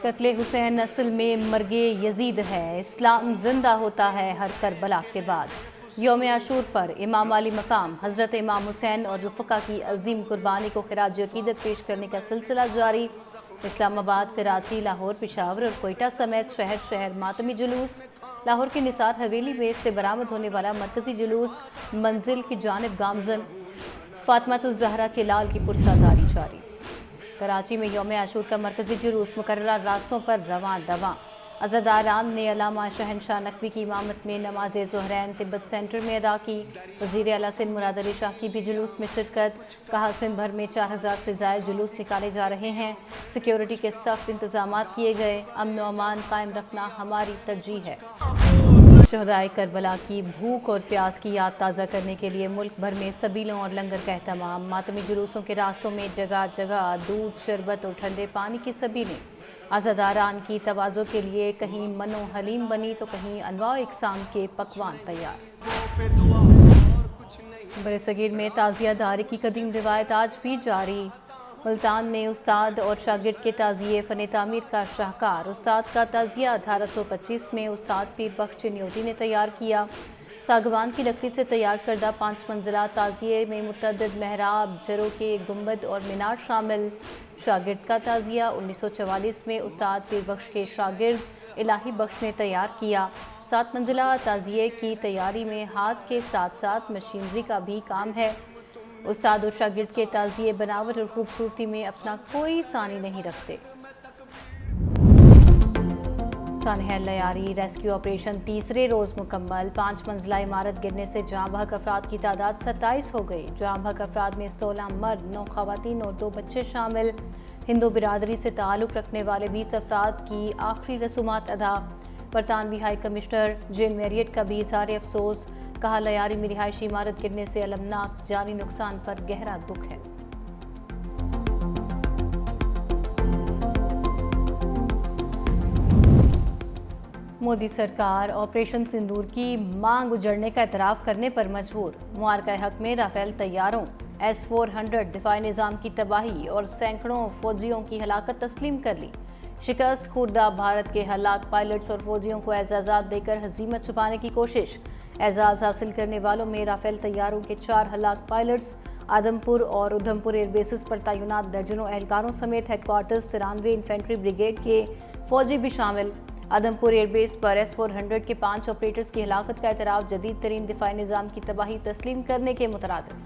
قتل حسین اصل میں مرگ یزید ہے، اسلام زندہ ہوتا ہے ہر کربلا کے بعد۔ یوم عاشور پر امام علی مقام حضرت امام حسین اور رفقا کی عظیم قربانی کو خراج عقیدت پیش کرنے کا سلسلہ جاری۔ اسلام آباد، کراچی، لاہور، پشاور اور کوئٹہ سمیت شہر شہر ماتمی جلوس۔ لاہور کی نثار حویلی میں سے برآمد ہونے والا مرکزی جلوس منزل کی جانب گامزن فاطمۃ الزہرا کے لال کی پرساداری جاری۔ کراچی میں یوم عاشور کا مرکزی جلوس مقررہ راستوں پر رواں دواں۔ عزاداران نے علامہ شہنشاہ نقوی کی امامت میں نماز ظہرین تبت سینٹر میں ادا کی۔ وزیر اعلیٰ سندھ مراد علی شاہ کی بھی جلوس میں شرکت۔ کہا سندھ بھر میں 4000 سے زائد جلوس نکالے جا رہے ہیں، سیکیورٹی کے سخت انتظامات کیے گئے، امن و امان قائم رکھنا ہماری ترجیح ہے۔ شہدائے کربلا کی بھوک اور پیاس کی یاد تازہ کرنے کے لیے ملک بھر میں سبیلوں اور لنگر کا اہتمام۔ ماتمی جلوسوں کے راستوں میں جگہ جگہ دودھ، شربت اور ٹھنڈے پانی کی سبیلیں۔ عزاداران کی تواضع کے لیے کہیں من و حلیم بنی تو کہیں انواع اقسام کے پکوان تیار۔ برصغیر میں تعزیہ داری کی قدیم روایت آج بھی جاری۔ ملتان میں استاد اور شاگرد کے تعزیے فن تعمیر کا شاہکار۔ استاد کا تعزیہ 1825 میں استاد پیر بخش چنیوٹی نے تیار کیا۔ ساگوان کی لکڑی سے تیار کردہ 5 منزلہ تعزیے میں متعدد محراب، جھروکے، گنبد اور مینار شامل۔ شاگرد کا تعزیہ 1944 میں استاد پیر بخش کے شاگرد الہی بخش نے تیار کیا۔ 7 منزلہ تعزیے کی تیاری میں ہاتھ کے ساتھ ساتھ مشینری کا بھی کام ہے۔ استاد اور شاگرد کے تعزیے بناوٹ اور خوبصورتی میں اپنا کوئی ثانی نہیں رکھتے۔ سانحہ لیاری ریسکیو آپریشن تیسرے روز مکمل۔ 5 منزلہ عمارت گرنے سے جاں بحق افراد کی تعداد 27 ہو گئی۔ جاں بحق افراد میں 16 مرد، 9 خواتین اور 2 بچے شامل۔ ہندو برادری سے تعلق رکھنے والے 20 افراد کی آخری رسومات ادا۔ برطانوی ہائی کمشنر جین میریٹ کا بھی اظہار افسوس۔ کہا لیاری میں رہائشی عمارت گرنے سے المناک جانی نقصان پر گہرا دکھ ہے۔ مودی سرکار آپریشن سندور کی مانگ اجڑنے کا اعتراف کرنے پر مجبور۔ معرکہ حق میں رافیل طیاروں، S-400 دفاعی نظام کی تباہی اور سینکڑوں فوجیوں کی ہلاکت تسلیم کر لی۔ شکست خوردہ بھارت کے ہلاک پائلٹس اور فوجیوں کو اعزازات دے کر ہزیمت چھپانے کی کوشش۔ اعزاز حاصل کرنے والوں میں رافیل طیاروں کے 4 ہلاک پائلٹس، آدمپور اور ادھمپور ایئر بیسز پر تعینات درجنوں اہلکاروں سمیت ہیڈ کوارٹرز 93 انفینٹری بریگیڈ کے فوجی بھی شامل۔ آدمپور ایئر بیس پر S-400 کے 5 آپریٹرز کی ہلاکت کا اعتراف جدید ترین دفاعی نظام کی تباہی تسلیم کرنے کے مترادف۔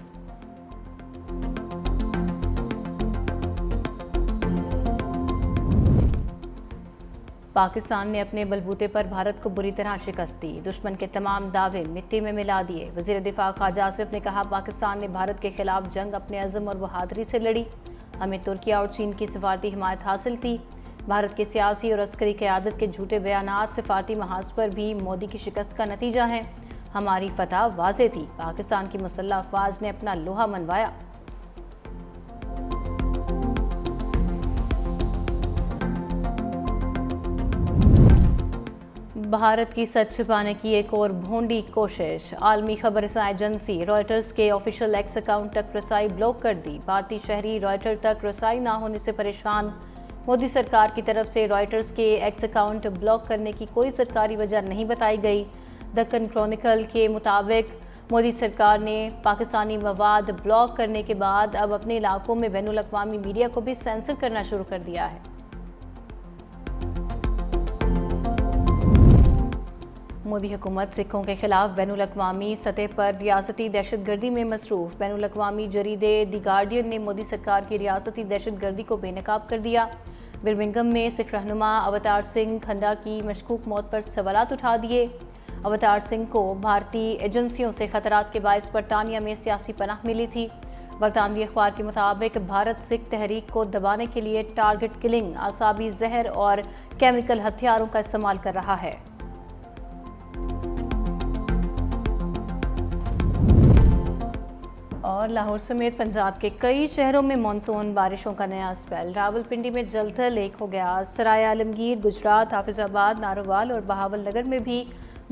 پاکستان نے اپنے بلبوتے پر بھارت کو بری طرح شکست دی، دشمن کے تمام دعوے مٹی میں ملا دیے۔ وزیر دفاع خواجہ آصف نے کہا، پاکستان نے بھارت کے خلاف جنگ اپنے عزم اور بہادری سے لڑی، ہمیں ترکیہ اور چین کی سفارتی حمایت حاصل تھی۔ بھارت کی سیاسی اور عسکری قیادت کے جھوٹے بیانات سفارتی محاذ پر بھی مودی کی شکست کا نتیجہ ہیں۔ ہماری فتح واضح تھی، پاکستان کی مسلح افواج نے اپنا لوہا منوایا۔ بھارت کی سچ چھپانے کی ایک اور بھونڈی کوشش۔ عالمی خبر رساں ایجنسی رائٹرز کے آفیشیل ایکس اکاؤنٹ تک رسائی بلاک کر دی۔ بھارتی شہری رائٹر تک رسائی نہ ہونے سے پریشان۔ مودی سرکار کی طرف سے رائٹرز کے ایکس اکاؤنٹ بلاک کرنے کی کوئی سرکاری وجہ نہیں بتائی گئی۔ دکن کرونیکل کے مطابق مودی سرکار نے پاکستانی مواد بلاک کرنے کے بعد اب اپنے علاقوں میں بین الاقوامی میڈیا کو بھی سینسر کرنا شروع کر دیا ہے۔ مودی حکومت سکھوں کے خلاف بین الاقوامی سطح پر ریاستی دہشت گردی میں مصروف۔ بین الاقوامی جریدے دی گارڈین نے مودی سرکار کی ریاستی دہشت گردی کو بے نقاب کر دیا۔ برمنگھم میں سکھ رہنما اوتار سنگھ کھنڈا کی مشکوک موت پر سوالات اٹھا دیے۔ اوتار سنگھ کو بھارتی ایجنسیوں سے خطرات کے باعث برطانیہ میں سیاسی پناہ ملی تھی۔ برطانوی اخبار کے مطابق بھارت سکھ تحریک کو دبانے کے لیے ٹارگٹ کلنگ، اعصابی زہر اور کیمیکل ہتھیاروں کا استعمال کر رہا ہے۔ اور لاہور سمیت پنجاب کے کئی شہروں میں مانسون بارشوں کا نیا اسپیل۔ راولپنڈی میں جل تھل ایک ہو گیا۔ سرائے عالمگیر، گجرات، حافظ آباد، ناروال اور بہاول نگر میں بھی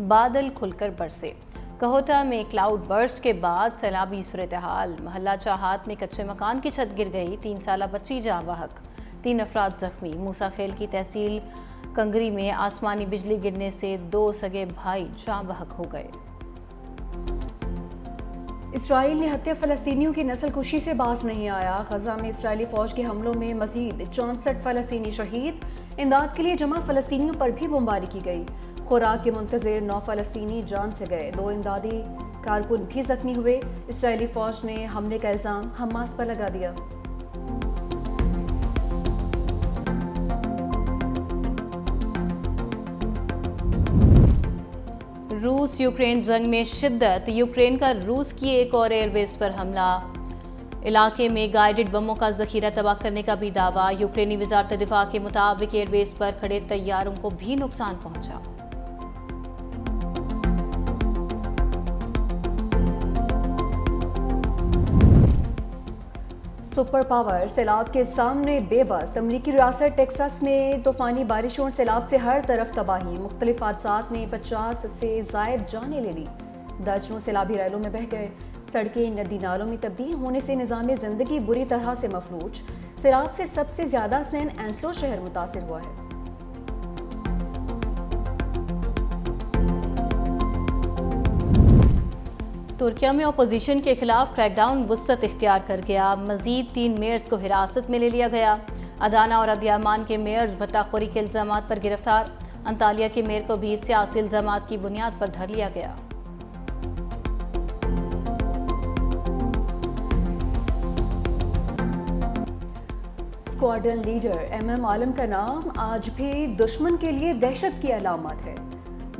بادل کھل کر برسے۔ کہوٹہ میں کلاؤڈ برسٹ کے بعد سیلابی صورتحال۔ محلہ چاہات میں کچے مکان کی چھت گر گئی، 3 سالہ بچی جاں بحق۔ 3 افراد زخمی۔ موسیٰ خیل کی تحصیل کنگری میں آسمانی بجلی گرنے سے 2 سگے بھائی جاں بحق ہو گئے۔ اسرائیل نے ہتھیار فلسطینیوں کی نسل کشی سے باز نہیں آیا۔ غزہ میں اسرائیلی فوج کے حملوں میں مزید 64 فلسطینی شہید۔ امداد کے لیے جمع فلسطینیوں پر بھی بمباری کی گئی۔ خوراک کے منتظر 9 فلسطینی جان سے گئے، 2 امدادی کارکن بھی زخمی ہوئے۔ اسرائیلی فوج نے حملے کا الزام حماس پر لگا دیا۔ روس یوکرین جنگ میں شدت، یوکرین کا روس کی ایک اور ایئر بیس پر حملہ، علاقے میں گائیڈڈ بموں کا ذخیرہ تباہ کرنے کا بھی دعویٰ۔ یوکرینی وزارت دفاع کے مطابق ایئر بیس پر کھڑے طیاروں کو بھی نقصان پہنچا۔ سپر پاور سیلاب کے سامنے بے بس، امریکی ریاست ٹیکساس میں طوفانی بارشوں اور سیلاب سے ہر طرف تباہی، مختلف حادثات نے 50 سے زائد جانیں لے لی، درجنوں سیلابی ریلوں میں بہہ گئے، سڑکیں ندی نالوں میں تبدیل ہونے سے نظام زندگی بری طرح سے مفلوج۔ سیلاب سے سب سے زیادہ سین اینسلو شہر متاثر ہوا ہے۔ ترکیہ میں اپوزیشن کے خلاف کریک ڈاؤن وسعت اختیار کر گیا، مزید 3 میئرز کو حراست میں لے لیا گیا۔ ادانا اور ادیامان کے میئرز بھتہ خوری کے الزامات پر گرفتار، انطالیہ کے میئر کو بھی سیاسی الزامات کی بنیاد پر دھر لیا گیا۔ اسکواڈرن لیڈر ایم عالم کا نام آج بھی دشمن کے لیے دہشت کی علامت ہے۔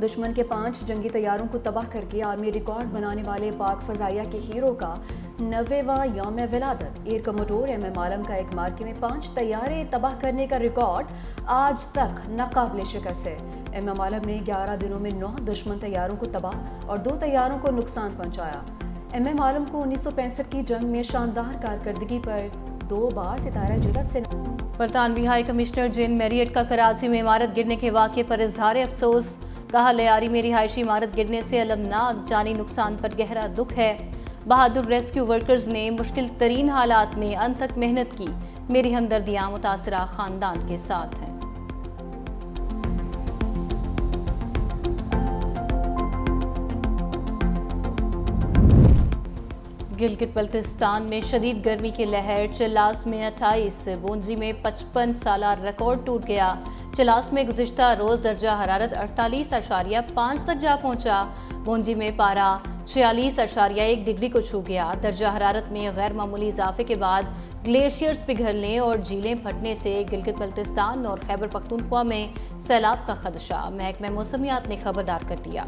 دشمن کے 5 جنگی طیاروں کو تباہ کر کے عالمی ریکارڈ بنانے والے پاک فضائیہ کے ہیرو کا 90واں یوم ولادت۔ ایئر کموڈور ایم عالم کا ایک مارکے میں 5 طیارے تباہ کرنے کا ریکارڈ آج تک ناقابل شکست ہے۔ ایم عالم نے 11 دنوں میں 9 دشمن طیاروں کو تباہ اور 2 طیاروں کو نقصان پہنچایا۔ ایم عالم کو 1965 کی جنگ میں شاندار کارکردگی پر 2 بار ستارہ جدت سے برطانوی ہائی کمشنر جین میریٹ کا کراچی میں عمارت گرنے کے واقعے پر اظہار افسوس، کہا لیاری میں رہائشی عمارت گرنے سے المناک جانی نقصان پر گہرا دکھ ہے۔ بہادر ریسکیو ورکرز نے مشکل ترین حالات میں انتھک محنت کی، میری ہمدردیاں متاثرہ خاندان کے ساتھ ہیں۔ گلگت بلتستان میں شدید گرمی کی لہر، چلاس میں 28، بونجی میں 55 سالہ ریکارڈ ٹوٹ گیا۔ چلاس میں گزشتہ روز درجہ حرارت 48.5 تک جا پہنچا۔ بونجی میں پارہ 46.1 ڈگری کو چھو گیا۔ درجہ حرارت میں غیر معمولی اضافے کے بعد گلیشیئرز پگھلنے اور جھیلیں پھٹنے سے گلگت بلتستان اور خیبر پختونخوا میں سیلاب کا خدشہ، محکمہ موسمیات نے خبردار کر دیا۔